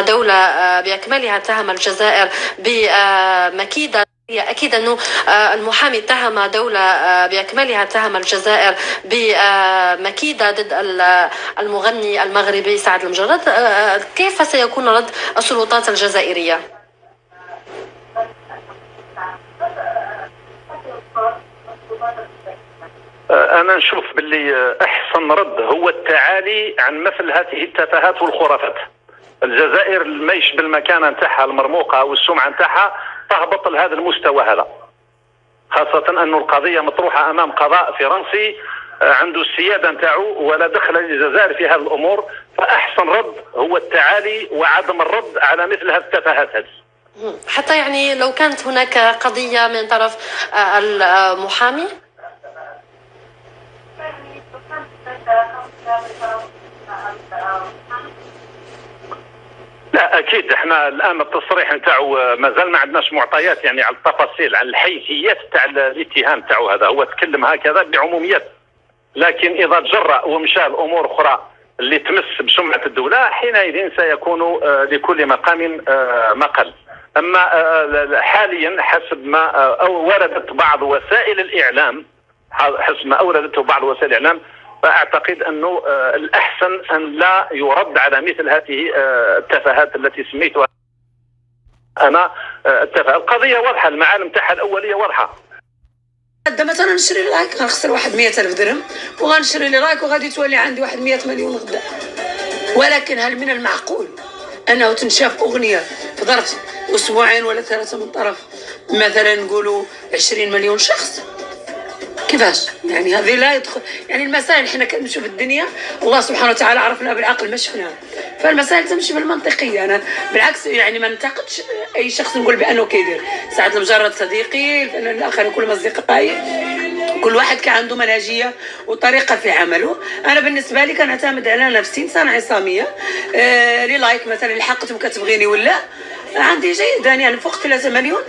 دولة بأكملها اتهم الجزائر بمكيدة. أكيد أنه المحامي اتهم دولة بأكملها اتهم الجزائر بمكيدة ضد المغني المغربي سعد المجرد. كيف سيكون رد السلطات الجزائرية؟ أنا نشوف باللي أحسن رد هو التعالي عن مثل هذه التفاهات والخرافات. الجزائر ماهيش بالمكانة نتاعها المرموقة والسمعة نتاعها تهبط لهذا المستوى هذا، خاصة أن القضية مطروحة أمام قضاء فرنسي عنده السيادة نتاعو ولا دخل للجزائر في هذه الأمور. فأحسن رد هو التعالي وعدم الرد على مثل هذه التفاهات هذه. حتى يعني لو كانت هناك قضية من طرف المحامي؟ لا اكيد احنا الان التصريح نتاعو مازال ما عندناش معطيات يعني على التفاصيل على الحيثيات تاع الاتهام نتاعو. هذا هو تكلم هكذا بعموميات، لكن اذا تجرأ ومشى لامور اخرى اللي تمس بسمعه الدوله حينئذ سيكون لكل مقام مقال. اما حاليا حسب ما وردت بعض وسائل الاعلام، حسب ما اوردته بعض وسائل الاعلام، فاعتقد انه الاحسن ان لا يرد على مثل هذه التفاهات التي سميتها انا التفاهه. القضيه واضحه، المعالم تاعها الاوليه واضحه. مثلا نشري لايك غنخسر واحد 100,000 درهم، وغنشري لي لايك وغادي تولي عندي واحد 100 مليون غدا. ولكن هل من المعقول انه تنشاف اغنيه في ظرف اسبوعين ولا ثلاثه من طرف مثلا نقولوا 20 مليون شخص؟ كيفاش؟ يعني هذه لا يدخل، يعني المسائل حنا كنمشيو في الدنيا الله سبحانه وتعالى عرفنا بالعقل ما شفناها، فالمسائل تمشي بالمنطقيه. انا بالعكس يعني ما ننتقدش اي شخص نقول بانه كيدير. سعد المجرد صديقي، الفنان الاخرين كلهم اصدقائي، كل واحد كان عنده منهجيه وطريقه في عمله. انا بالنسبه لي كنعتمد على نفسي انسانه عصاميه. لي لايك مثلا اللي حقتهم كتبغيني ولا عندي جيدا يعني فوق 3 مليون.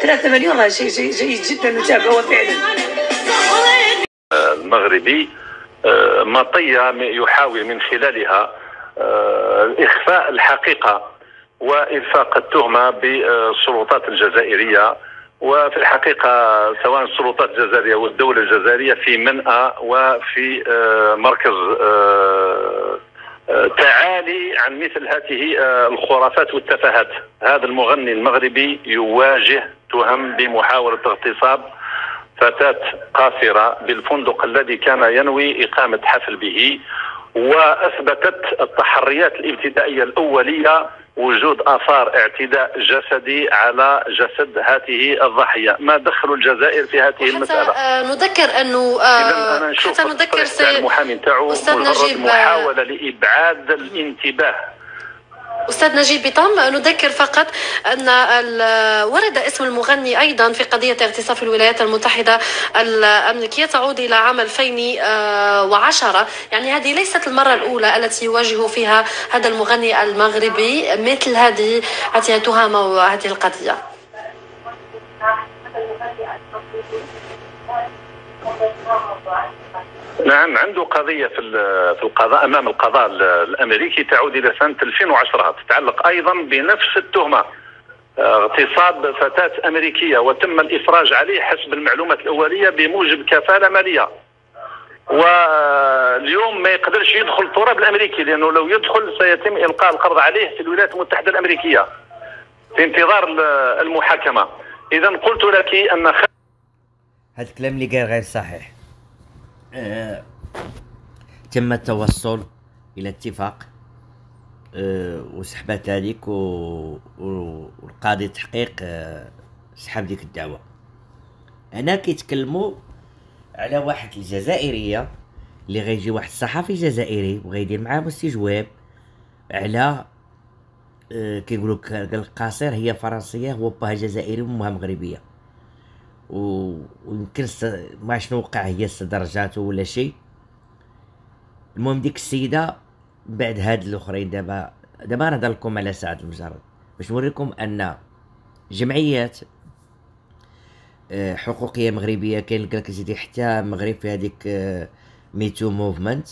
3 مليون راه شيء جيد جدا متابعه فعلا. المغربي مطية يحاول من خلالها إخفاء الحقيقة وإلفاق التهمة بالسلطات الجزائرية. وفي الحقيقة سواء السلطات الجزائرية والدولة الجزائرية في منأى وفي مركز تعالي عن مثل هذه الخرافات والتفاهات. هذا المغني المغربي يواجه تهم بمحاولة اغتصاب فتاة قاصرة بالفندق الذي كان ينوي إقامة حفل به، وأثبتت التحريات الابتدائية الأولية وجود آثار اعتداء جسدي على جسد هذه الضحية. ما دخل الجزائر في هذه المسألة؟ نذكر أنه حتى نذكر المحامي نتاعو مجرد محاولة لإبعاد الانتباه. أستاذ نجيب بطام، نذكر فقط أن ورد اسم المغني أيضا في قضية اغتصاب في الولايات المتحدة الأمريكية تعود إلى عام 2010. يعني هذه ليست المرة الأولى التي يواجه فيها هذا المغني المغربي مثل هذه التهم وهذه القضية. نعم، عنده قضية في القضاء أمام القضاء الأمريكي تعود إلى سنة 2010، تتعلق أيضا بنفس التهمة، اغتصاب فتاة أمريكية، وتم الإفراج عليه حسب المعلومات الأولية بموجب كفالة مالية. واليوم ما يقدرش يدخل التراب الأمريكي، لأنه لو يدخل سيتم إلقاء القبض عليه في الولايات المتحدة الأمريكية في انتظار المحاكمة. إذا قلت لك أن هذا الكلام اللي قال غير صحيح. تم التوصل إلى اتفاق وسحب ذلك والقاضي التحقيق سحب ديك الدعوة. هنا كيتكلموا على واحد الجزائرية اللي غيجي واحد الصحفي جزائري وغيدير معاه استجواب على كيقولوا القاصر هي فرنسية هو باها جزائري وامها مغربية، ويمكن ما شنو وقع هي درجاته ولا شيء. المهم ديك السيده بعد هاد الاخرين دابا نهضر لكم على سعد المجرد باش نوريكم ان جمعيات حقوقيه مغربيه كاين لك سيدي حتى المغرب في هذيك ميتو موفمنت،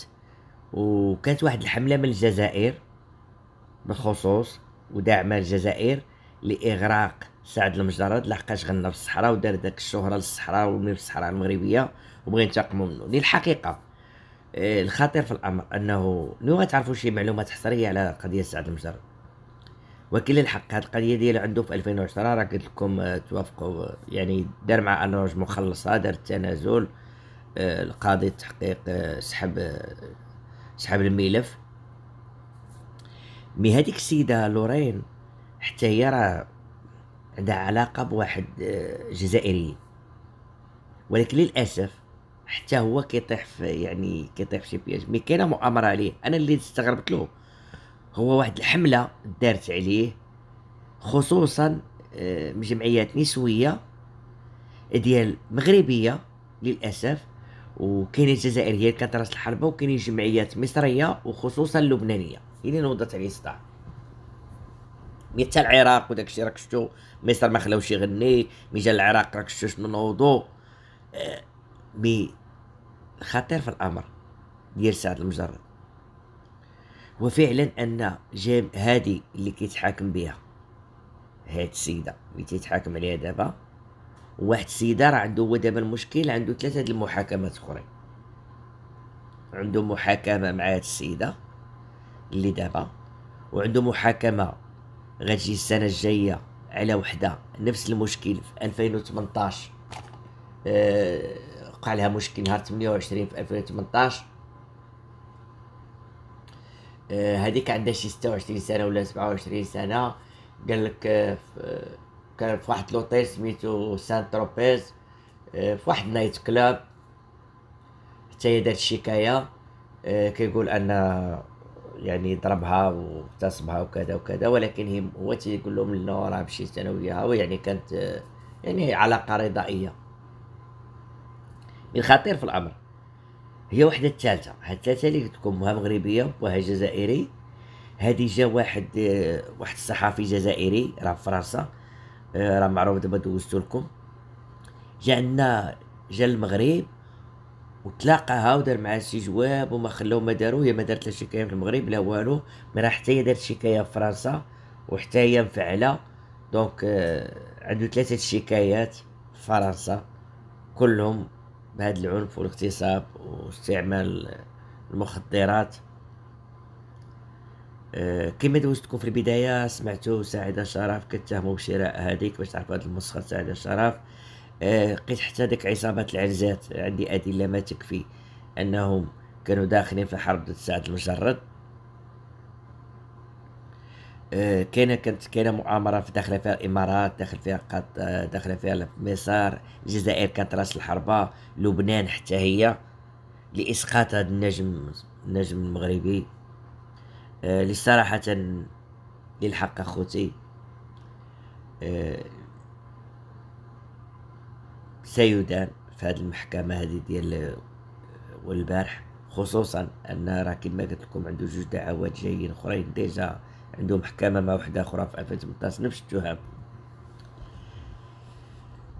وكانت واحد الحمله من الجزائر بالخصوص وداعمة الجزائر لإغراق سعد المجرد، لحقاش غنى في الصحراء ودار داك الشهرة للصحراء ومن في الصحراء المغربية وبغى ينتقموا منه. للحقيقة الخطير في الأمر أنه اليوم تعرفوا شي معلومات حصرية على قضية سعد المجرد، وكل الحق هاد القضية ديال عنده في 2010 راه قلت لكم توافقوا، يعني دار مع أنوج مخلصها، دار التنازل، القاضي التحقيق سحب الملف. مي هذيك السيدة لورين حتى هي راه عندها علاقة بواحد جزائري، ولكن للأسف حتى هو كيطيح في كيطيح في شي بياج. مي كاينة مؤامرة عليه. أنا اللي استغربت له هو واحد الحملة دارت عليه خصوصا من جمعيات نسوية ديال مغربية للأسف، وكاينين جزائريين كانت راس الحربة، وكاينين جمعيات مصرية وخصوصا لبنانية هي اللي نوضت عليه الصداع. حتى العراق وداك الشيء راك شفتو، مصر ما خلاوش يغني، مي جا العراق راك شفتو شنو نوضو. مي الخطير في الامر ديال سعد المجرد هو فعلا ان هادي اللي كيتحاكم بها، هاد السيده اللي تيتحاكم عليها دابا، واحد السيده راه عنده هو دابا المشكل، عنده 3 د المحاكمات اخرين. عنده محاكمه مع هاد السيده اللي دابا، وعنده محاكمه غتجي السنه الجايه على وحده نفس المشكل في 2018. وقع لها مشكل نهار 28 في 2018. هذيك عندها شي 26 سنه ولا 27 سنه. قال لك كان في واحد لوطيل سميتو سان تروبيز، في واحد نايت كلاب، حتى هي دارت شكايه. كيقول ان يعني ضربها واغتصبها وكذا وكذا، ولكن هو تيقول لهم انه راه مشيت انا وياها، ويعني كانت يعني علاقه رضائيه. الخطير في الامر هي وحده الثالثه، هاد الثالثه اللي قلت لكم وها مغربيه وها جزائري. هادي جا واحد الصحفي جزائري راه في فرنسا، راه معروف دابا دوزتو لكم. جا المغرب وتلاقاها ودار معها شي جواب وما خلاو ما داروا. هي ما دارت لا شكايه في المغرب لا والو، مي راه حتى هي دارت شكايه في فرنسا وحتى هي مفعله. دونك عنده 3 شكايات في فرنسا كلهم بهذا العنف والاغتصاب واستعمال المخدرات. كما دوزتكم في البدايه سمعتوا سعيده شرف كتهموا بشراء هذيك، باش تعرفوا هذا المسخر سعيده شرف. لقيت حتى ديك عصابات العنزات عندي ادله ما تكفي انهم كانوا داخلين في حرب ضد سعد المجرد. كاينه مؤامره داخله فيها الامارات، داخل فيها قطر، داخله فيها مصر، الجزائر كانت راس الحربه، لبنان حتى هي، لاسقاط هذا النجم المغربي. لصراحه للحق اخوتي سيدان في هذه المحكمة هذه ديال والبارح، خصوصا ان راه كما قلت لكم عنده 2 دعوات جايين اخرين، ديجا عنده محكمة مع وحدة اخرى في 2018 نفس التهم.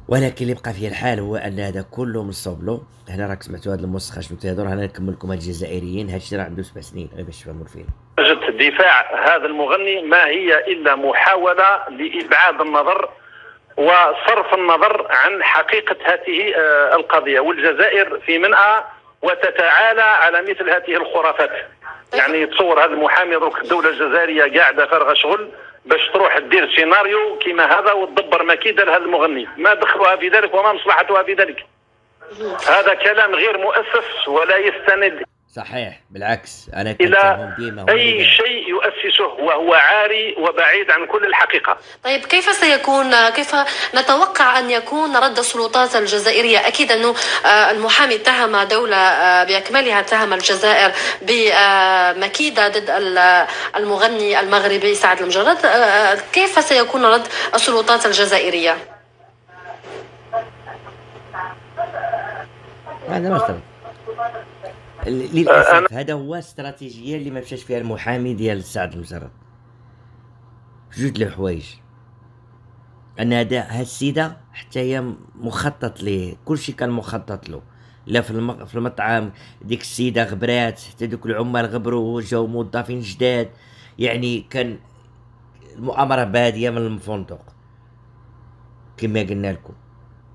ولكن اللي بقى فيه الحال هو ان هذا كله منصوب له. هنا راك سمعتوا هذا المسخ شنو تيهضر. انا نكمل لكم هاد الجزائريين. هاد الشيء راه عنده 7 سنين غير باش تفهموا الفيلم. دفاع هذا المغني ما هي الا محاولة لابعاد النظر وصرف النظر عن حقيقة هذه القضية، والجزائر في منأى وتتعالى على مثل هذه الخرافات. يعني تصور هذا المحامي دروك الدولة الجزائرية قاعدة فارغة شغل باش تروح دير سيناريو كما هذا وتدبر مكيدة لهذا المغني، ما دخلها في ذلك وما مصلحتها في ذلك. هذا كلام غير مؤسس ولا يستند صحيح، بالعكس انا إلى أي شيء يؤسسه، وهو عاري وبعيد عن كل الحقيقة. طيب كيف نتوقع أن يكون رد السلطات الجزائرية؟ أكيد أنه المحامي اتهم دولة بأكملها، اتهم الجزائر بمكيدة ضد المغني المغربي سعد المجرد. كيف سيكون رد السلطات الجزائرية؟ هذا مثلا للاسف هذا هو الاستراتيجيه اللي ما مشاش فيها المحامي ديال سعد المجرد. 2 الحوايج، ان هاد السيده حتى هي مخطط ليه، كلشي كان مخطط له. لا في المطعم ديك السيده غبرات، حتى دوك العمال غبروا وجاو موظفين جداد. يعني كان المؤامره باديه من الفندق كما قلنا لكم،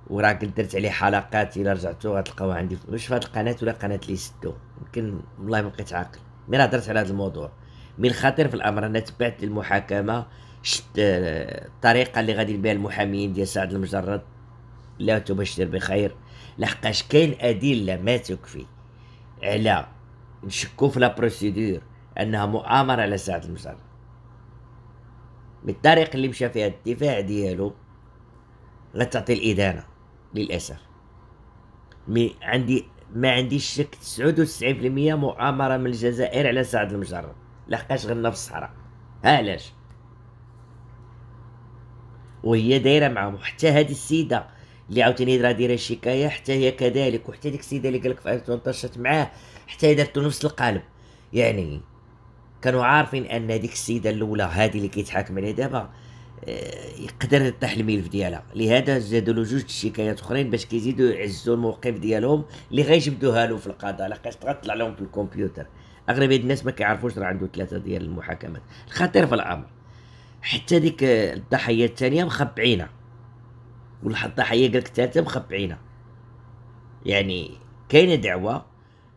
وراه قد درت عليه حلقات، الا رجعتوا غتلقاوها عندي واش في هذه القناه ولا قناه لي ستو، يمكن والله ما بقيت عاقل مي راه درت على هذا الموضوع. من الخطير في الامر انا تبعت المحاكمه، شفت الطريقه اللي غادي بها المحامين ديال سعد المجرد، لا تبشر بخير، لحقاش كاين ادله ما تكفي على نشكو في لا بروسيدور انها مؤامره على سعد المجرد. بالطريقه اللي مشى فيها الدفاع ديالو غتعطي الادانه للاسف. ما عنديش شك 99% مؤامره من الجزائر على سعد المجرد، لحقاش غنى في الصحراء. علاش؟ وهي دايره معاهم، وحتى هذه السيده اللي عاوتاني راه دايره الشكايه حتى هي كذلك، وحتى ديك السيده اللي قالك في 2013 معاه حتى هي دارتو نفس القالب. يعني كانوا عارفين ان ديك السيده الاولى هذه اللي كيتحاكم عليها دابا يقدر يطيح الملف ديالها، لهذا زادوا له جوج شكايات اخرين باش كيزيدوا يعزوا الموقف ديالهم اللي غيجبدوها له في القضاء، لحقاش غتطلع لهم في الكمبيوتر. اغلبيه الناس ما كيعرفوش راه عنده 3 ديال المحاكمات. الخطير في الامر حتى ديك الضحيه الثانيه مخبعينها، والضحيه قالك الثالثه مخبعينها. يعني كاينه دعوه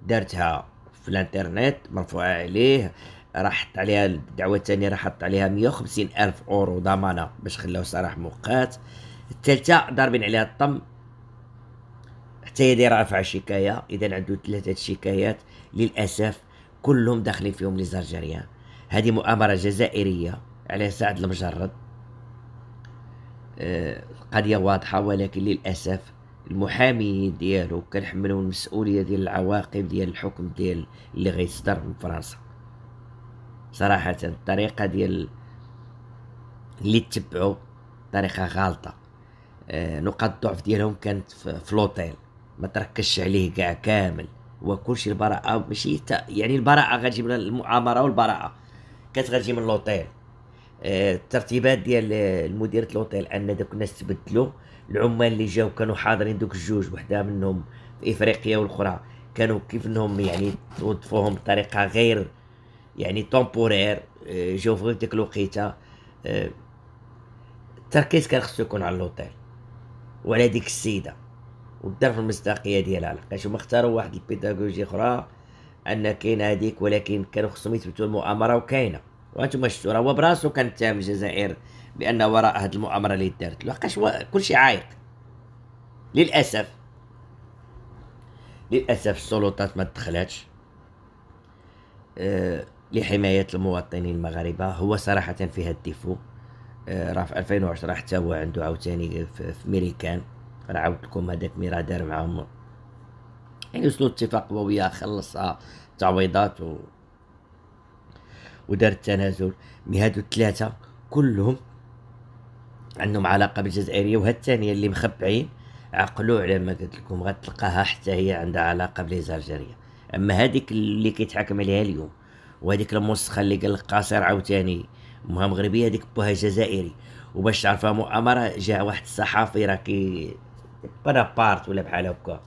دارتها في الانترنت مرفوعه عليه، راح حط عليها الدعوه الثانيه، راح حط عليها 150 الف اورو ضمانه باش خلاو سراح مؤقت. الثالثه ضاربين عليها الطم حتى هي دايره رافعه شكايه. اذا عنده 3 شكايات للاسف كلهم داخلين فيهم لي زرجريان. هذه مؤامره جزائريه على سعد المجرد. القضيه واضحه، ولكن للاسف المحامي ديالو كنحملوا المسؤوليه ديال العواقب ديال الحكم ديال اللي غيصدر من فرنسا. صراحه الطريقه ديال اللي تبعوا طريقه غالطه. نقاط الضعف ديالهم كانت في لوطيل، ما تركزش عليه كاع كامل، وكلشي البراءه ماشي يعني البراءه غتجي من المؤامره، والبراءه كانت غتجي من لوطيل. الترتيبات ديال المديرة لوطيل ان دوك الناس تبدلوا. العمال اللي جاو كانوا حاضرين دوك الجوج، وحده منهم في افريقيا والاخرى كانوا كيف انهم يعني توظفوهم بطريقه غير يعني طومبورير، جاو في ديك الوقيته. التركيز كان خصو يكون على اللوطيل وعلى ديك السيده والدار في المصداقيه ديالها، لحقاش هما اختاروا واحد البيداغوجي اخرى ان كاين هذيك، ولكن كانوا خصهم يثبتوا المؤامره وكاينه. وانتم شفتوا راه هو براسو كان اتهم الجزائر بان وراء هذه المؤامره اللي دارت، لحقاش كلشي عايق. للاسف السلطات ما تدخلاتش لحمايه المواطنين المغاربه. هو صراحه فيها الديفو. راه في 2010 حتى هو عنده عاوتاني في ميريكان، راه عاودت لكم هذاك ميرا دار معاهم، يعني وصلوا اتفاق وياه، خلصها تعويضات ودار التنازل. مي هادو الثلاثه كلهم عندهم علاقه بالجزائريه، وهاد الثانيه اللي مخبعين عقلوا على ما قلت لكم غتلقاها حتى هي عندها علاقه بليزالجيريا. اما هذيك اللي كيتحاكم عليها اليوم وهذيك الموسخه اللي قال لك قاصر عاوتاني امها مغربيه، هذيك بوها جزائري. وباش تعرفها مؤامره، جاء واحد الصحافي راه كي بونابارت ولا بحال هكا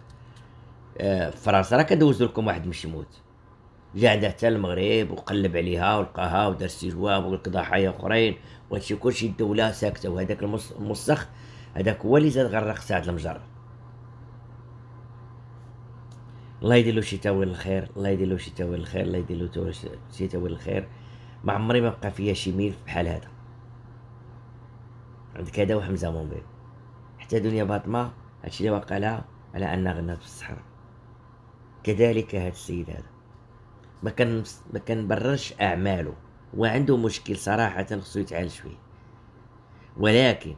فرنسا، راه كندوز لكم واحد مشموت جا عندها حتى المغرب وقلب عليها ولقاها ودار استجواب وقلك ضحايا اخرين، وهادشي كلشي الدوله ساكته. وهذاك الموسخ هذاك هو اللي زاد غرق سعد المجرد. الله يدير له شي تاويل الخير، الله يدير له شي تاويل الخير، الله يدير له شي تاويل الخير. ما عمري ما بقى فيا شي ميل بحال هذا. عندك هذا وحمزه مومبيل، حتى دنيا باطمه هادشي اللي وقع لها على انها غنات في الصحراء. كذلك هاد السيد هذا ما كنبررش اعماله، وعنده مشكل صراحه خصو يتعالج فيه، ولكن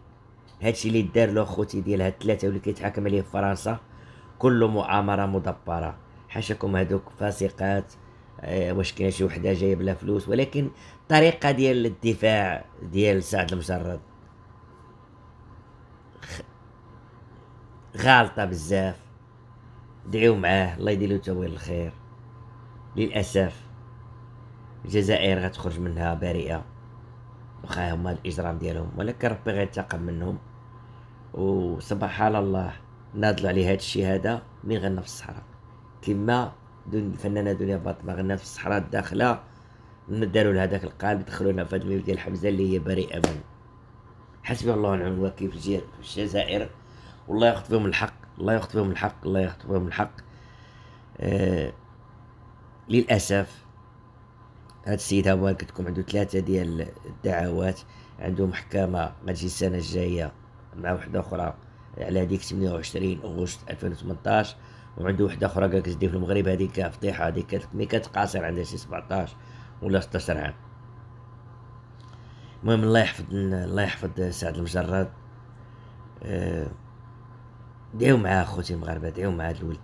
هادشي اللي دار له خوتي ديال هاد الثلاثه واللي كيتحاكم عليه في فرنسا كله مؤامره مدبره. حاشاكم هادوك فاسقات، واش كاين شي وحده جايب لها فلوس، ولكن الطريقه ديال الدفاع ديال سعد المجرد غالطه بزاف. دعيو معاه، الله يدير له تاويل الخير. للاسف الجزائر غتخرج منها بريئه، واخا هما الاجرام ديالهم، ولكن ربي غينتقم منهم. وسبحان الله ناضلوا عليه هذا الشيء هذا من غنى في الصحراء، كما الفنانه دنيا باطمه غنات في الصحراء الداخله داروا لهذاك القالب دخلونا في هذا الملف ديال حمزه اللي هي بريئه منه. حسبي الله ونعم الوكيل في الجزائر، والله ياخذ فيهم الحق، الله ياخذ فيهم الحق، الله ياخذ فيهم الحق. للاسف هاد السيد هو قلت لكم عنده 3 ديال الدعوات، عنده محكمه غتجي السنه الجايه مع وحده اخرى على هذيك 28 أغسطس 2018، وعنده وحده اخرى قال كتدي في المغرب. هذيك فضيحه، هذيك ملي كتقاصر عندها شي 17 ولا 16 عام. المهم الله يحفظ سعد المجرد. دعيو معاه اخوتي المغاربه، دعيو مع هذا الولد،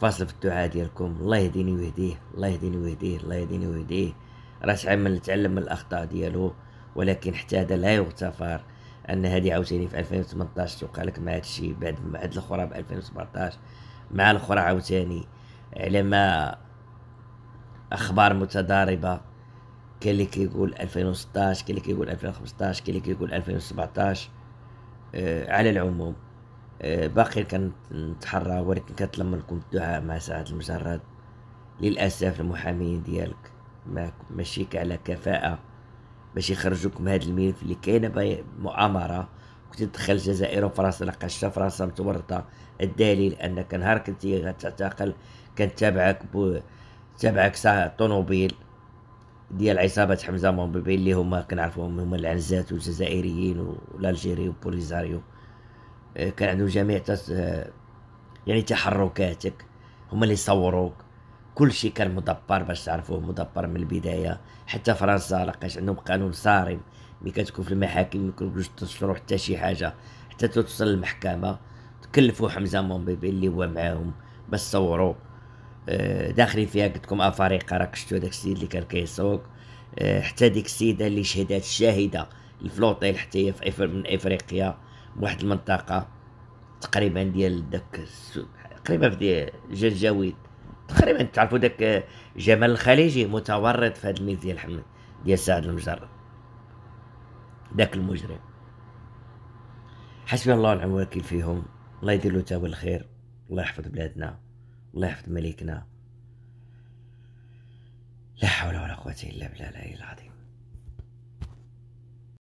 فاصل في الدعاء ديالكم. الله يهديني ويهديه، الله يهديني ويهديه، الله يهديني ويهديه. راه تعلم من الاخطاء ديالو، ولكن حتى هذا لا يغتفر. ان هذه عاوتاني في 2018 توقع لك مع هذا الشيء، بعد الاخرى ب 2017 مع الاخرى عاوتاني، على ما اخبار متضاربه. كاين اللي كيقول 2016، كاين اللي كيقول 2015، كاين اللي كيقول 2017. على العموم باقي كنتحرى، ولكن كنطلب منكم الدعاء مع سعد المجرد. للاسف المحامين ديالك ماشي على كفاءه باش يخرجوك من هذا الملف اللي كاينه مؤامره وكتدخل الجزائر وفرنسا. لقاش فرنسا متورطه. الدليل انك نهار كنتي غتعتقل كانت تابعك طوموبيل ديال عصابه حمزه مومبيبي اللي هما كنعرفوهم، هما العنزات والجزائريين والالجيري وبوليزاريو. كان عندهم جميع يعني تحركاتك، هما اللي صوروك. كل شيء كان مدبر باش تعرفوه، مدبر من البدايه. حتى فرنسا لقاش عندهم قانون صارم، ملي كتكون في المحاكم ميكونوش تنشروا حتى شي حاجه حتى توصل للمحكمه. تكلفوا حمزه مومبيبي اللي هو معاهم باش صوروا. داخلين فيها قلت لكم افارقه، راك شفتوا هذاك السيد اللي كان كيسوق. حتى ديك السيده اللي شهدات الشاهده الفلوطيل حتى هي من افريقيا، واحد المنطقه تقريبا ديال داك تقريبا في جنجاويد تقريبا. تعرفوا داك جمال الخليجي متورط في هذا الميل ديال سعد المجرد، داك المجرم. حسبي الله ونعم الوكيل فيهم. الله يدير له تاويل الخير، الله يحفظ بلادنا، الله يحفظ مليكنا. لا حول ولا قوة الا بالله العلي العظيم.